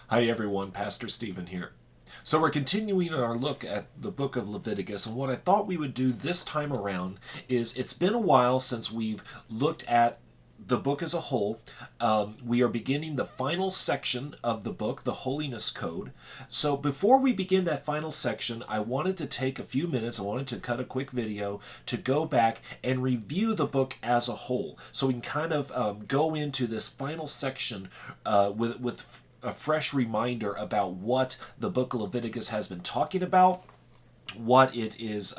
Hi everyone, Pastor Stephen here. So we're continuing our look at the book of Leviticus, and what I thought we would do this time around is it's been a while since we've looked at the book as a whole. We are beginning the final section of the book, the Holiness Code. So before we begin that final section, I wanted to take a few minutes, I wanted to cut a quick video to go back and review the book as a whole. So we can kind of go into this final section with a fresh reminder about what the book of Leviticus has been talking about, what it is,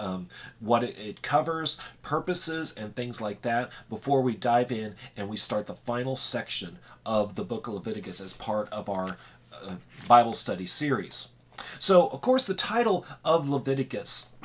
what it covers, purposes, and things like that before we dive in and we start the final section of the book of Leviticus as part of our Bible study series. So, of course, the title of Leviticus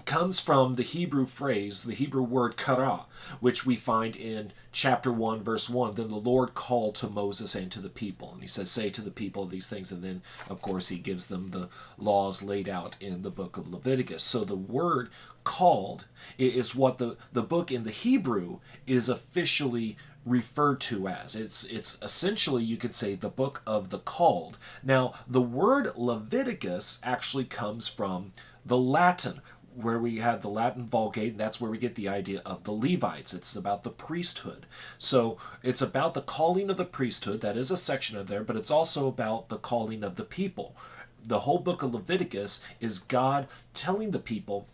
comes from the Hebrew phrase, the Hebrew word kara, which we find in chapter 1, verse 1. Then the Lord called to Moses and to the people. And he says, say to the people these things. And then, of course, he gives them the laws laid out in the book of Leviticus. So the word called is what the book in the Hebrew is officially referred to as. It's essentially, you could say, the book of the called. Now, the word Leviticus actually comes from the Latin, where we had the Latin Vulgate, and that's where we get the idea of the Levites. It's about the priesthood. So it's about the calling of the priesthood. That is a section of there, but it's also about the calling of the people. The whole book of Leviticus is God telling the people,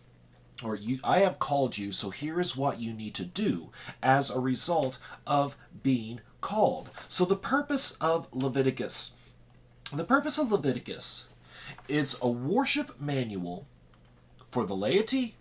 I have called you, so here is what you need to do as a result of being called. So the purpose of Leviticus, it's a worship manual for the laity.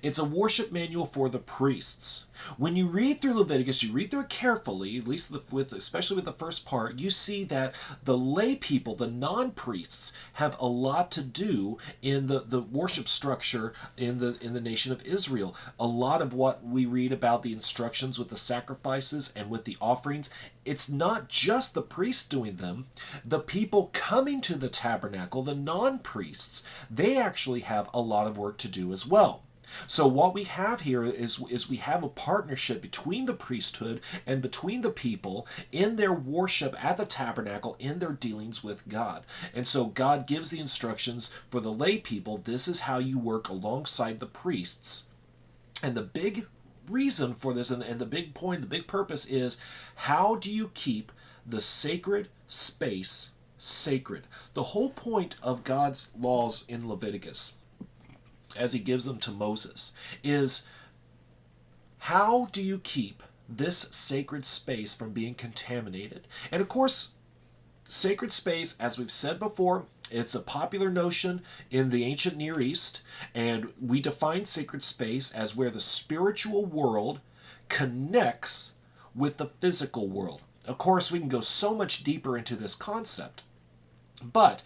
It's a worship manual for the priests. When you read through Leviticus, you read through it carefully, at least especially with the first part, you see that the lay people, the non-priests, have a lot to do in the worship structure in the nation of Israel. A lot of what we read about the instructions with the sacrifices and with the offerings, it's not just the priests doing them. The people coming to the tabernacle, the non-priests, they actually have a lot of work to do as well. So what we have here is we have a partnership between the priesthood and between the people in their worship at the tabernacle, in their dealings with God. And so God gives the instructions for the lay people. This is how you work alongside the priests. And the big reason for this, and the big point, the big purpose is, how do you keep the sacred space sacred? The whole point of God's laws in Leviticus, as he gives them to Moses, is how do you keep this sacred space from being contaminated? And of course, sacred space, as we've said before, it's a popular notion in the ancient Near East, and we define sacred space as where the spiritual world connects with the physical world. Of course, we can go so much deeper into this concept, but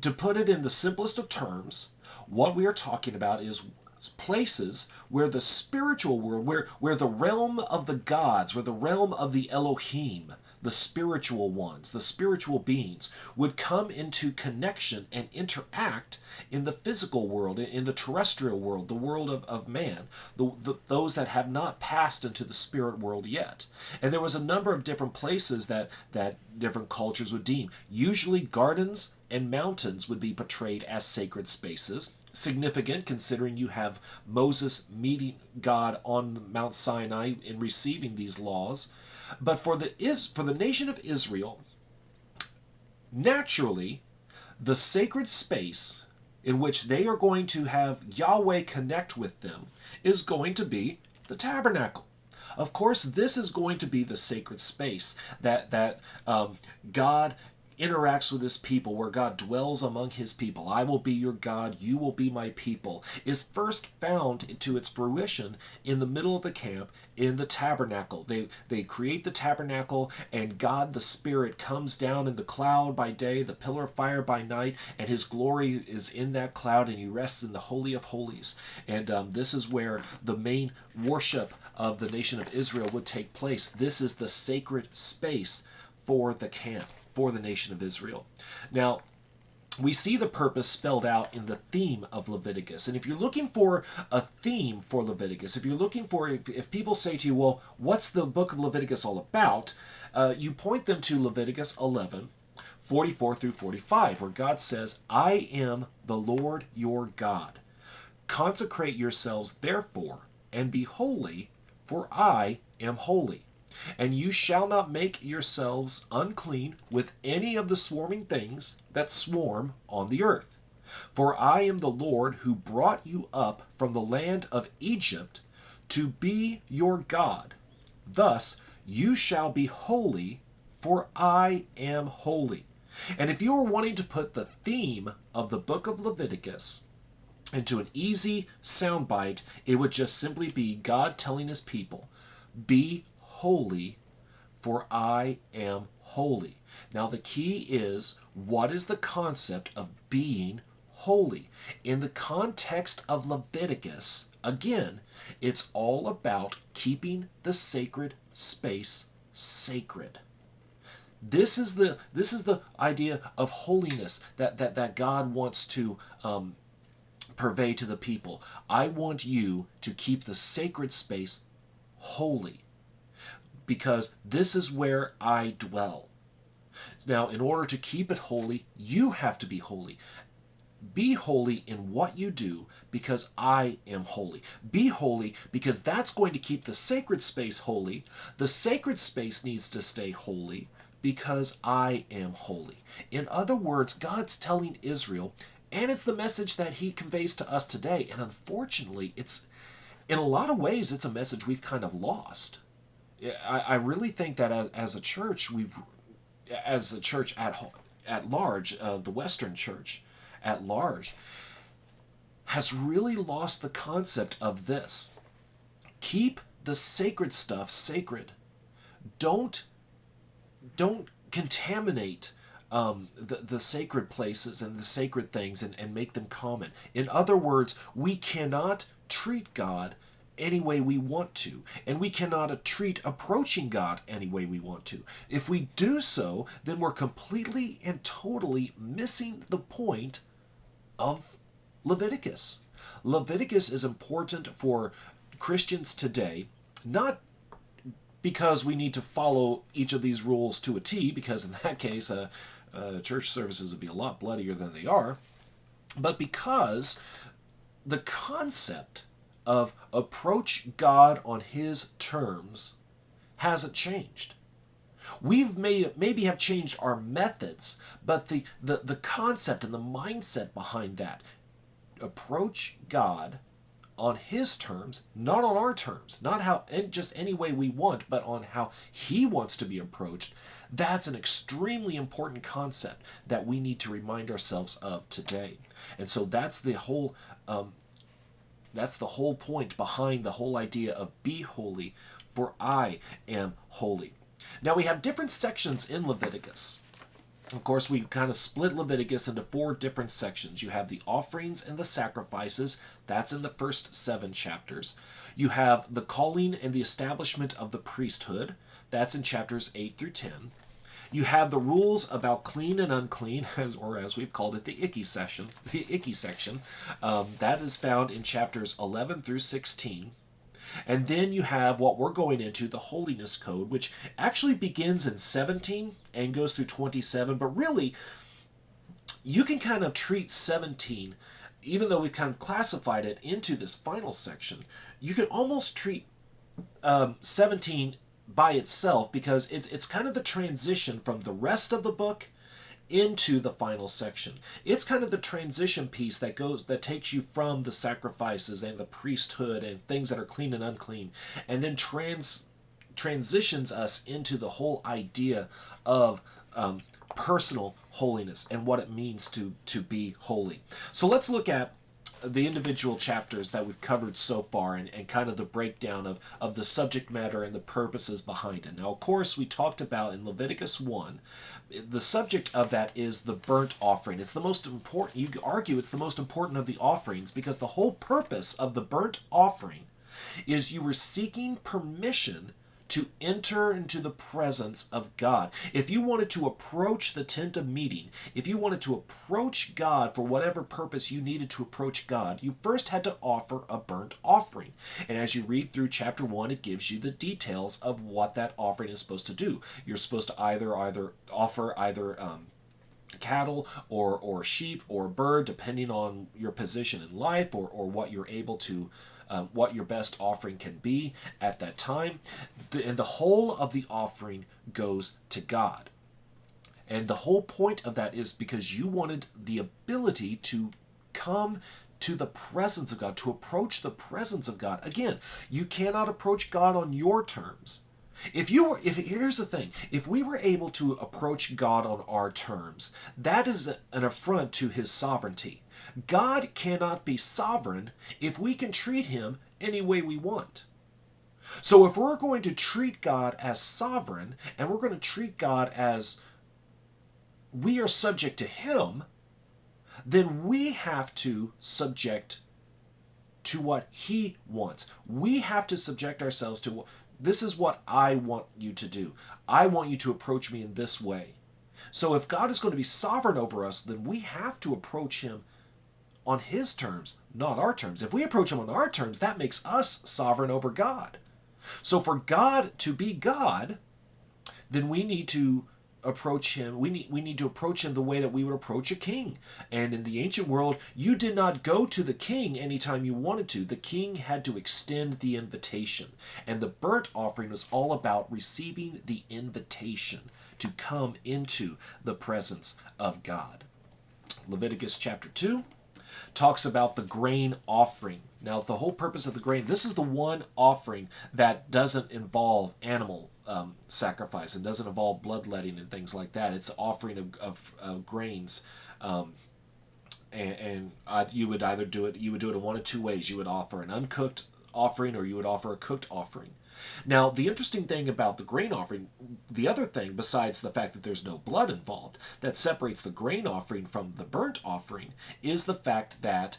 to put it in the simplest of terms, what we are talking about is places where the spiritual world, where the realm of the gods, where the realm of the Elohim, the spiritual ones, the spiritual beings, would come into connection and interact in the physical world, in the terrestrial world, the world of man, those that have not passed into the spirit world yet. And there was a number of different places that different cultures would deem. Usually gardens and mountains would be portrayed as sacred spaces. Significant, considering you have Moses meeting God on Mount Sinai and receiving these laws. But for the nation of Israel, naturally, the sacred space in which they are going to have Yahweh connect with them is going to be the tabernacle. Of course, this is going to be the sacred space that God interacts with his people, where God dwells among his people. I will be your God, you will be my people, is first found to its fruition in the middle of the camp, in the tabernacle. They create the tabernacle, and God the Spirit comes down in the cloud by day, the pillar of fire by night, and his glory is in that cloud, and he rests in the Holy of Holies. And this is where the main worship of the nation of Israel would take place. This is the sacred space for the camp, for the nation of Israel. Now, we see the purpose spelled out in the theme of Leviticus. And if you're looking for a theme for Leviticus, if people say to you, well, what's the book of Leviticus all about? You point them to Leviticus 11, 44 through 45, where God says, I am the Lord your God. Consecrate yourselves therefore, and be holy, for I am holy. And you shall not make yourselves unclean with any of the swarming things that swarm on the earth. For I am the Lord who brought you up from the land of Egypt to be your God. Thus you shall be holy, for I am holy. And if you are wanting to put the theme of the book of Leviticus into an easy soundbite, it would just simply be God telling his people, be holy, for I am holy. Now the key is, what is the concept of being holy? In the context of Leviticus, again, it's all about keeping the sacred space sacred. This is the idea of holiness that God wants to purvey to the people. I want you to keep the sacred space holy, because this is where I dwell. Now, in order to keep it holy, you have to be holy. Be holy in what you do, because I am holy. Be holy because that's going to keep the sacred space holy. The sacred space needs to stay holy because I am holy. In other words, God's telling Israel, and it's the message that he conveys to us today, and unfortunately, it's in a lot of ways, it's a message we've kind of lost. I really think that as a church, as a church at large, the Western church at large, has really lost the concept of this. Keep the sacred stuff sacred. Don't contaminate the sacred places and the sacred things and make them common. In other words, we cannot treat God any way we want to, and we cannot treat approaching God any way we want to. If we do so, then we're completely and totally missing the point of Leviticus. Leviticus is important for Christians today, not because we need to follow each of these rules to a T, because in that case, church services would be a lot bloodier than they are, but because the concept of approach God on his terms hasn't changed. We've maybe have changed our methods, but the concept and the mindset behind that, approach God on his terms, not on our terms, not how just any way we want, but on how he wants to be approached. That's an extremely important concept that we need to remind ourselves of today. And so that's the whole point behind the whole idea of be holy, for I am holy. Now we have different sections in Leviticus. Of course, we kind of split Leviticus into 4 different sections. You have the offerings and the sacrifices. That's in the first 7 chapters. You have the calling and the establishment of the priesthood. That's in chapters 8 through 10. You have the rules about clean and unclean, as we've called it, the icky section. That is found in chapters 11 through 16. And then you have what we're going into, the Holiness Code, which actually begins in 17 and goes through 27. But really, you can kind of treat 17, even though we've kind of classified it into this final section, you can almost treat 17 by itself, because it's kind of the transition from the rest of the book into the final section. It's kind of the transition piece that takes you from the sacrifices and the priesthood and things that are clean and unclean, and then transitions us into the whole idea of personal holiness and what it means to be holy. So let's look at the individual chapters that we've covered so far, and kind of the breakdown of the subject matter and the purposes behind it. Now, of course, we talked about in Leviticus 1, the subject of that is the burnt offering. It's the most important, you could argue it's the most important of the offerings, because the whole purpose of the burnt offering is you were seeking permission to enter into the presence of God. If you wanted to approach the tent of meeting, if you wanted to approach God for whatever purpose you needed to approach God, you first had to offer a burnt offering. And as you read through chapter 1, it gives you the details of what that offering is supposed to do. You're supposed to either offer cattle or sheep or bird, depending on your position in life or what you're able to, what your best offering can be at that time. And the whole of the offering goes to God. And the whole point of that is because you wanted the ability to come to the presence of God, to approach the presence of God. Again, you cannot approach God on your terms. Here's the thing, if we were able to approach God on our terms, that is an affront to his sovereignty. God cannot be sovereign if we can treat him any way we want. So if we're going to treat God as sovereign, and we're going to treat God as we are subject to him, then we have to subject to what he wants. We have to subject ourselves to, this is what I want you to do. I want you to approach me in this way. So if God is going to be sovereign over us, then we have to approach him on his terms, not our terms. If we approach him on our terms, that makes us sovereign over God. So for God to be God, then we need to approach him. We need to approach him the way that we would approach a king. And in the ancient world, you did not go to the king anytime you wanted to. The king had to extend the invitation. And the burnt offering was all about receiving the invitation to come into the presence of God. Leviticus chapter 2 talks about the grain offering. Now, the whole purpose of the grain, this is the one offering that doesn't involve animal sacrifice and doesn't involve bloodletting and things like that. It's an offering of grains. You would either do it, in one of two ways. You would offer an uncooked offering or you would offer a cooked offering. Now, the interesting thing about the grain offering, the other thing besides the fact that there's no blood involved that separates the grain offering from the burnt offering, is the fact that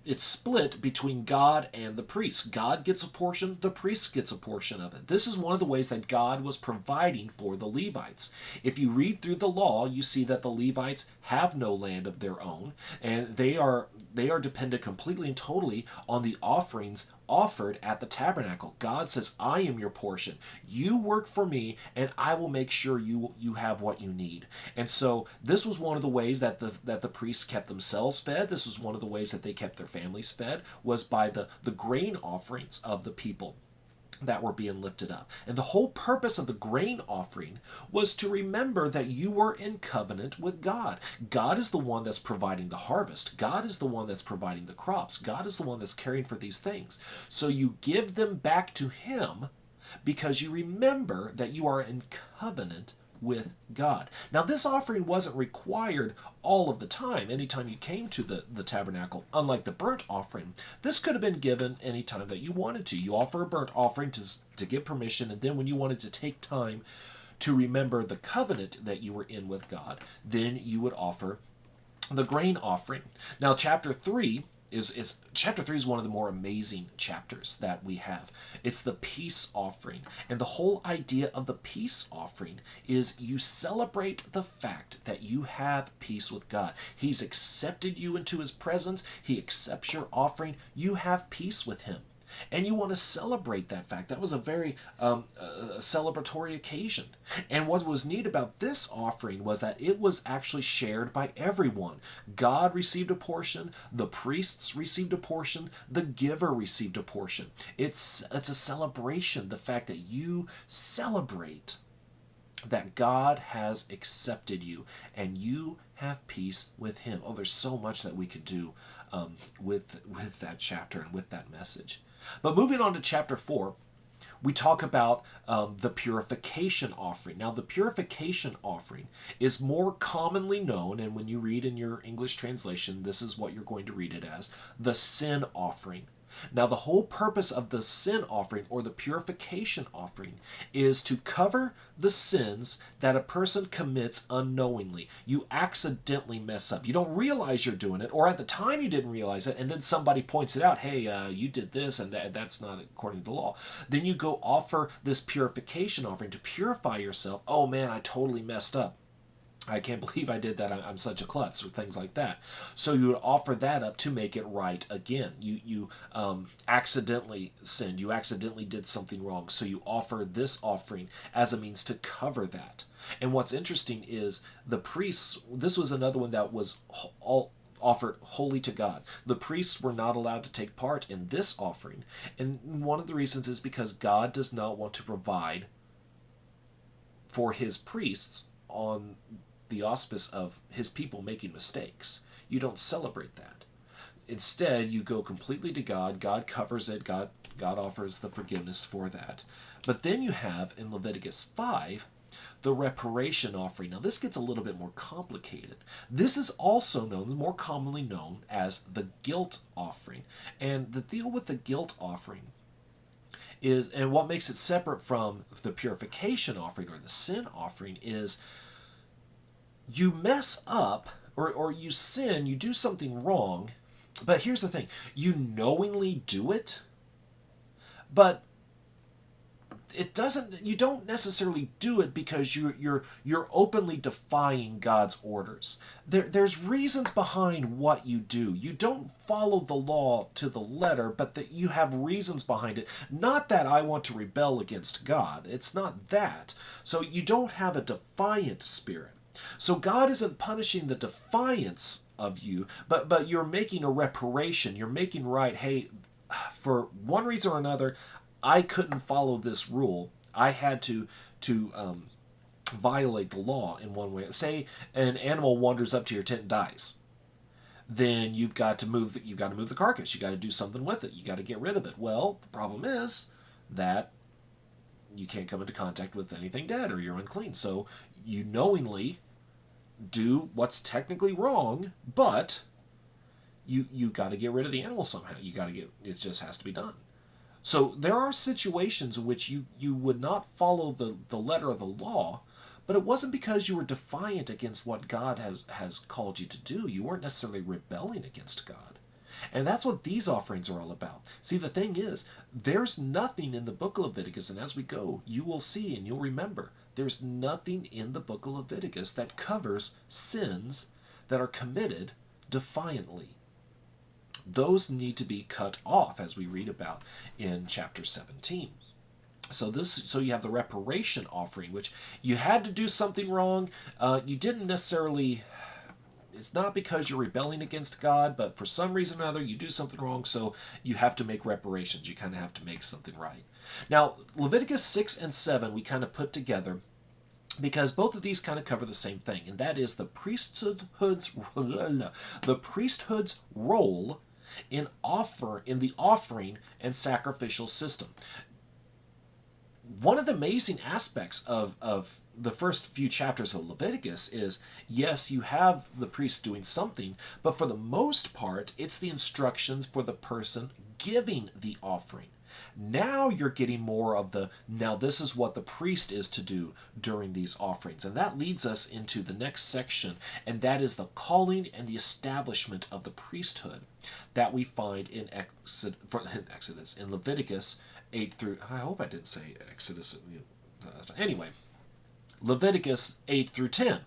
it's split between God and the priest. God gets a portion, the priest gets a portion of it. This is one of the ways that God was providing for the Levites. If you read through the law, you see that the Levites have no land of their own, and they are dependent completely and totally on the offerings offered at the tabernacle. God says, I am your portion. You work for me, and I will make sure you have what you need. And so this was one of the ways that the priests kept themselves fed. This was one of the ways that they kept their families fed, was by the grain offerings of the people that were being lifted up. And the whole purpose of the grain offering was to remember that you were in covenant with God. God is the one that's providing the harvest. God is the one that's providing the crops. God is the one that's caring for these things. So you give them back to him because you remember that you are in covenant with God. Now, this offering wasn't required all of the time, anytime you came to the tabernacle. Unlike the burnt offering, this could have been given anytime that you wanted to. You offer a burnt offering to give permission, and then when you wanted to take time to remember the covenant that you were in with God, then you would offer the grain offering. Now, chapter 3 is one of the more amazing chapters that we have. It's the peace offering. And the whole idea of the peace offering is you celebrate the fact that you have peace with God. He's accepted you into his presence. He accepts your offering. You have peace with him. And you want to celebrate that fact. That was a very celebratory occasion. And what was neat about this offering was that it was actually shared by everyone. God received a portion, the priests received a portion, the giver received a portion. It's a celebration, the fact that you celebrate that God has accepted you and you have peace with him. Oh, there's so much that we could do with that chapter and with that message. But moving on to chapter 4, we talk about the purification offering. Now, the purification offering is more commonly known, and when you read in your English translation, this is what you're going to read it as, the sin offering. Now, the whole purpose of the sin offering or the purification offering is to cover the sins that a person commits unknowingly. You accidentally mess up. You don't realize you're doing it, or at the time you didn't realize it, and then somebody points it out, hey, you did this, and that's not according to the law. Then you go offer this purification offering to purify yourself. Oh man, I totally messed up. I can't believe I did that. I'm such a klutz, or things like that. So you would offer that up to make it right again. You accidentally sinned. You accidentally did something wrong. So you offer this offering as a means to cover that. And what's interesting is the priests, this was another one that was all offered wholly to God. The priests were not allowed to take part in this offering. And one of the reasons is because God does not want to provide for his priests on the auspice of his people making mistakes. You don't celebrate that. Instead, you go completely to God. God covers it. God offers the forgiveness for that. But then you have in Leviticus 5 the reparation offering. Now this gets a little bit more complicated. This is also known, more commonly known, as the guilt offering. And the deal with the guilt offering is, and what makes it separate from the purification offering or the sin offering, is you mess up or you sin, you do something wrong, but here's the thing, you knowingly do it, but you don't necessarily do it because you're openly defying God's orders. There's reasons behind what you do. You don't follow the law to the letter, but that you have reasons behind it. Not that I want to rebel against God. It's not that. So you don't have a defiant spirit. So God isn't punishing the defiance of you, but you're making a reparation. You're making right. Hey, for one reason or another, I couldn't follow this rule. I had to violate the law in one way. Say an animal wanders up to your tent and dies. Then you've got to move the carcass. You got to do something with it. You got to get rid of it. Well, the problem is that you can't come into contact with anything dead or you're unclean. So you knowingly do what's technically wrong, but you got to get rid of the animal somehow. It just has to be done. So there are situations in which you would not follow the letter of the law, but it wasn't because you were defiant against what God has called you to do. You weren't necessarily rebelling against God. And that's what these offerings are all about. See, the thing is, there's nothing in the book of Leviticus, and as we go, you will see and you'll remember, there's nothing in the book of Leviticus that covers sins that are committed defiantly. Those need to be cut off, as we read about in chapter 17. So you have the reparation offering, which you had to do something wrong. You didn't necessarily, it's not because you're rebelling against God, but for some reason or another you do something wrong, so you have to make reparations. You kind of have to make something right. Now, Leviticus 6 and 7 we kind of put together because both of these kind of cover the same thing, and that is the priesthood's role in the offering and sacrificial system. One of the amazing aspects of the first few chapters of Leviticus is, yes, you have the priest doing something, but for the most part, it's the instructions for the person giving the offering. Now you're getting more of now this is what the priest is to do during these offerings. And that leads us into the next section, and that is the calling and the establishment of the priesthood that we find in Exodus, in Leviticus 8 through, I hope I didn't say Exodus. Anyway, Leviticus 8 through 10.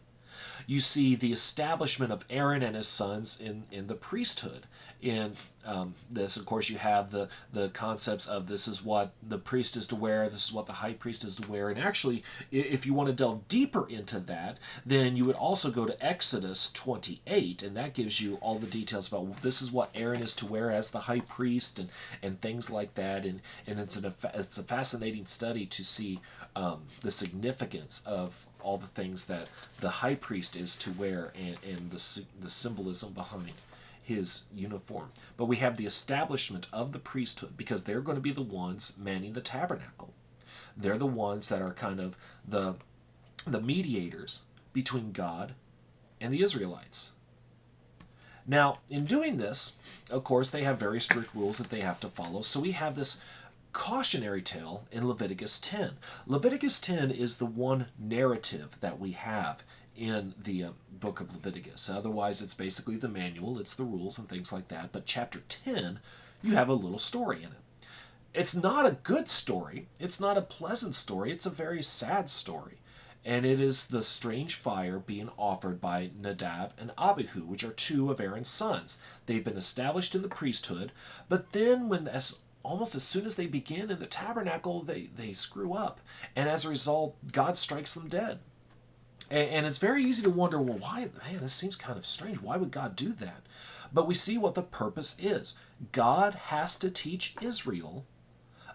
You see the establishment of Aaron and his sons in the priesthood. In this, of course, you have the concepts of this is what the priest is to wear, this is what the high priest is to wear. And actually, if you want to delve deeper into that, then you would also go to Exodus 28, and that gives you all the details about this is what Aaron is to wear as the high priest and things like that. And it's a fascinating study to see the significance of all the things that the high priest is to wear and the symbolism behind his uniform. But we have the establishment of the priesthood because they're going to be the ones manning the tabernacle. They're the ones that are kind of the mediators between God and the Israelites. Now, in doing this, of course, they have very strict rules that they have to follow. So we have this cautionary tale in Leviticus 10. Leviticus 10 is the one narrative that we have in the book of Leviticus. Otherwise, it's basically the manual, it's the rules and things like that. But chapter 10, you have a little story in it. It's not a good story. It's not a pleasant story. It's a very sad story. And it is the strange fire being offered by Nadab and Abihu, which are two of Aaron's sons. They've been established in the priesthood, but then almost as soon as they begin in the tabernacle, they screw up. And as a result, God strikes them dead. And it's very easy to wonder, well, why, man, this seems kind of strange. Why would God do that? But we see what the purpose is. God has to teach Israel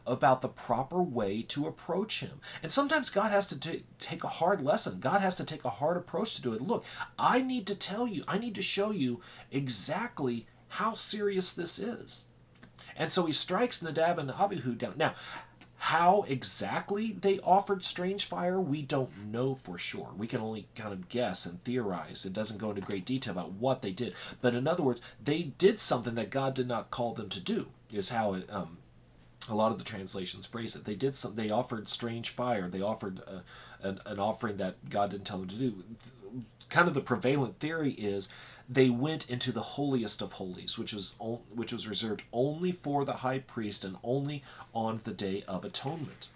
about the proper way to approach him. And sometimes God has to take a hard lesson. God has to take a hard approach to do it. Look, I need to tell you, I need to show you exactly how serious this is. And so he strikes Nadab and Abihu down. Now, how exactly they offered strange fire, we don't know for sure. We can only kind of guess and theorize. It doesn't go into great detail about what they did. But in other words, they did something that God did not call them to do, is how it, a lot of the translations phrase it. They did some. They offered strange fire. They offered an offering that God didn't tell them to do. Kind of the prevalent theory is they went into the holiest of holies, which was reserved only for the high priest and only on the Day of Atonement.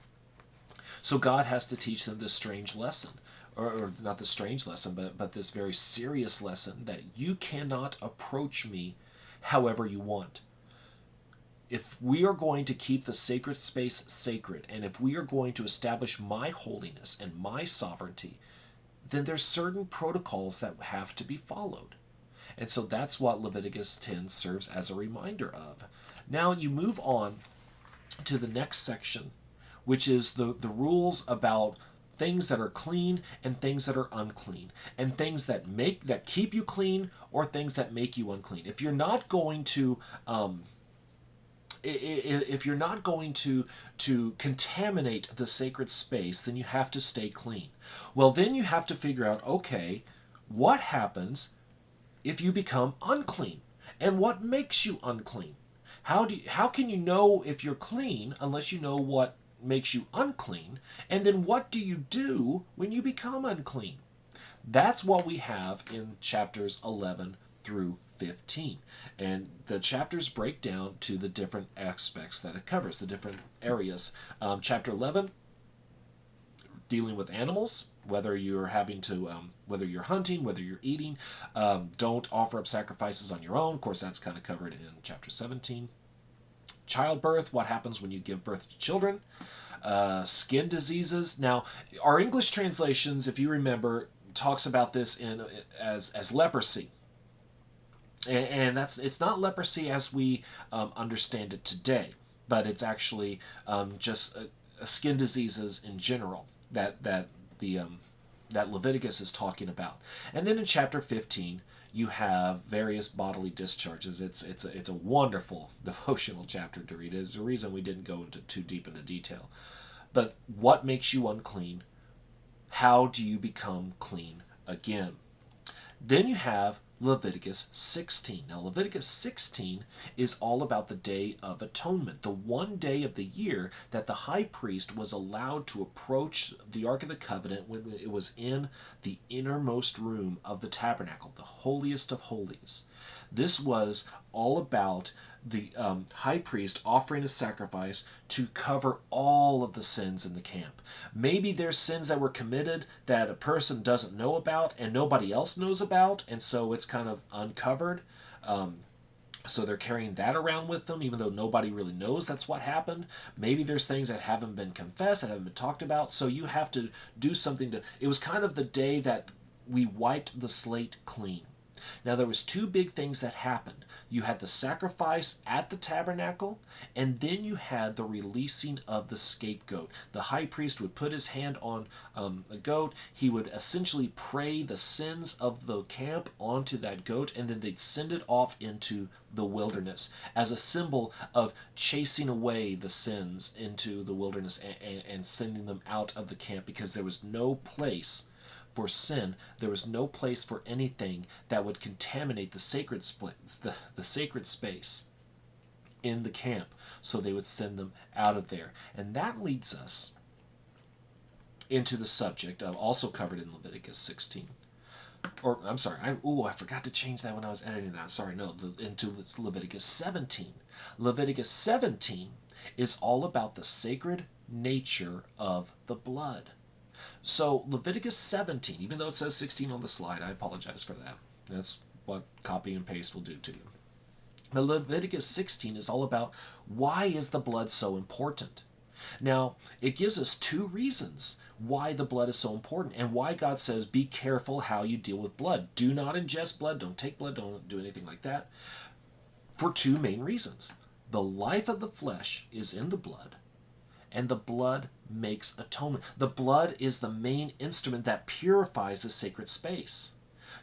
So God has to teach them this strange lesson, or not this strange lesson, but this very serious lesson that you cannot approach me however you want. If we are going to keep the sacred space sacred, and if we are going to establish my holiness and my sovereignty, then there's certain protocols that have to be followed. And so that's what Leviticus 10 serves as a reminder of. Now you move on to the next section, which is the rules about things that are clean and things that are unclean, and things that keep you clean or things that make you unclean. If you're not going to contaminate the sacred space, then you have to stay clean. Well, then you have to figure out, okay, what happens if you become unclean? And what makes you unclean? How can you know if you're clean unless you know what makes you unclean? And then what do you do when you become unclean? That's what we have in chapters 11 through 15. And the chapters break down to the different aspects that it covers, the different areas. Chapter 11, dealing with animals, whether you're whether you're hunting, whether you're eating. Don't offer up sacrifices on your own. Of course, that's kind of covered in chapter 17. Childbirth, what happens when you give birth to children. Skin diseases. Now, our English translations, if you remember, talks about this as leprosy. And it's not leprosy as we understand it today, but it's actually just skin diseases in general that Leviticus is talking about. And then in chapter 15, you have various bodily discharges. It's a wonderful devotional chapter to read. It's the reason we didn't go too deep into detail. But what makes you unclean? How do you become clean again? Then you have Leviticus 16. Now, Leviticus 16 is all about the Day of Atonement, the one day of the year that the high priest was allowed to approach the Ark of the Covenant when it was in the innermost room of the tabernacle, the holiest of holies. This was all about the high priest offering a sacrifice to cover all of the sins in the camp. Maybe there's sins that were committed that a person doesn't know about and nobody else knows about, and so it's kind of uncovered. So they're carrying that around with them, even though nobody really knows that's what happened. Maybe there's things that haven't been confessed, that haven't been talked about, so you have to do something to... It was kind of the day that we wiped the slate clean. Now, there was two big things that happened. You had the sacrifice at the tabernacle, and then you had the releasing of the scapegoat. The high priest would put his hand on a goat. He would essentially pray the sins of the camp onto that goat, and then they'd send it off into the wilderness as a symbol of chasing away the sins into the wilderness and sending them out of the camp, because there was no place for sin. There was no place for anything that would contaminate the sacred space in the camp. So they would send them out of there. And that leads us into the subject of, also covered in Leviticus 16. Or, I'm sorry, I forgot to change that when I was editing that. Sorry, no, into Leviticus 17. Leviticus 17 is all about the sacred nature of the blood. So Leviticus 17, even though it says 16 on the slide, I apologize for that. That's what copy and paste will do to you. But Leviticus 16 is all about, why is the blood so important? Now, it gives us two reasons why the blood is so important and why God says be careful how you deal with blood. Do not ingest blood, don't take blood, don't do anything like that, for two main reasons. The life of the flesh is in the blood, and the blood makes atonement. The blood is the main instrument that purifies the sacred space.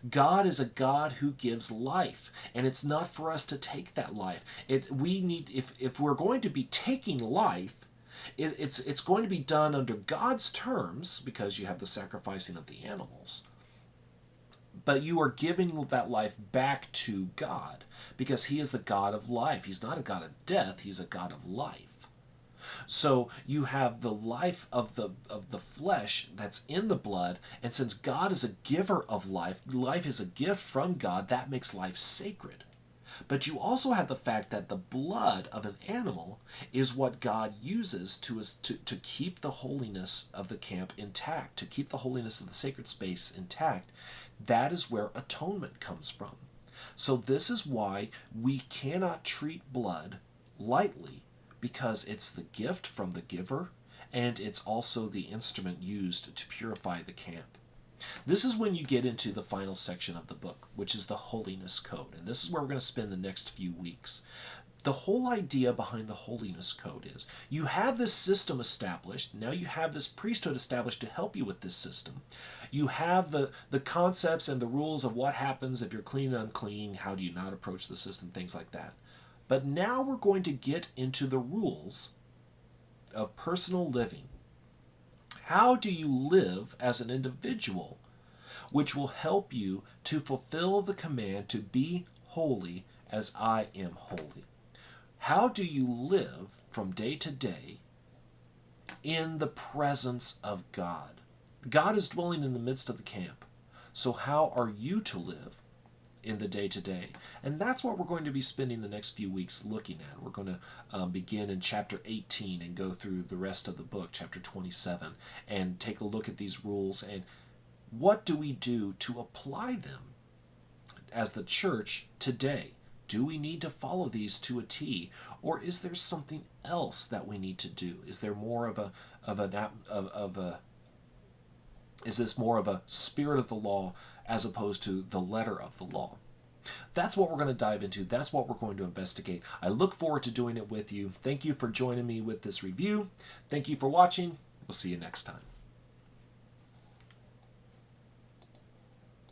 God is a God who gives life, and it's not for us to take that life. We need, if we're going to be taking life, it's going to be done under God's terms, because you have the sacrificing of the animals. But you are giving that life back to God, because he is the God of life. He's not a God of death, he's a God of life. So you have the life of the flesh that's in the blood, and since God is a giver of life, life is a gift from God, that makes life sacred. But you also have the fact that the blood of an animal is what God uses to keep the holiness of the camp intact, to keep the holiness of the sacred space intact. That is where atonement comes from. So this is why we cannot treat blood lightly, because it's the gift from the giver, and it's also the instrument used to purify the camp. This is when you get into the final section of the book, which is the Holiness Code. And this is where we're going to spend the next few weeks. The whole idea behind the Holiness Code is you have this system established. Now you have this priesthood established to help you with this system. You have the concepts and the rules of what happens if you're clean and unclean, how do you not approach the system, things like that. But now we're going to get into the rules of personal living. How do you live as an individual, which will help you to fulfill the command to be holy as I am holy? How do you live from day to day in the presence of God? God is dwelling in the midst of the camp. So how are you to live in the day-to-day? And that's what we're going to be spending the next few weeks looking at. We're going to begin in chapter 18 and go through the rest of the book, chapter 27, and take a look at these rules and what do we do to apply them as the church today? Do we need to follow these to a T, or is there something else that we need to do? Is there more is this more of a spirit of the law as opposed to the letter of the law? That's what we're going to dive into. That's what we're going to investigate. I look forward to doing it with you. Thank you for joining me with this review. Thank you for watching. We'll see you next time.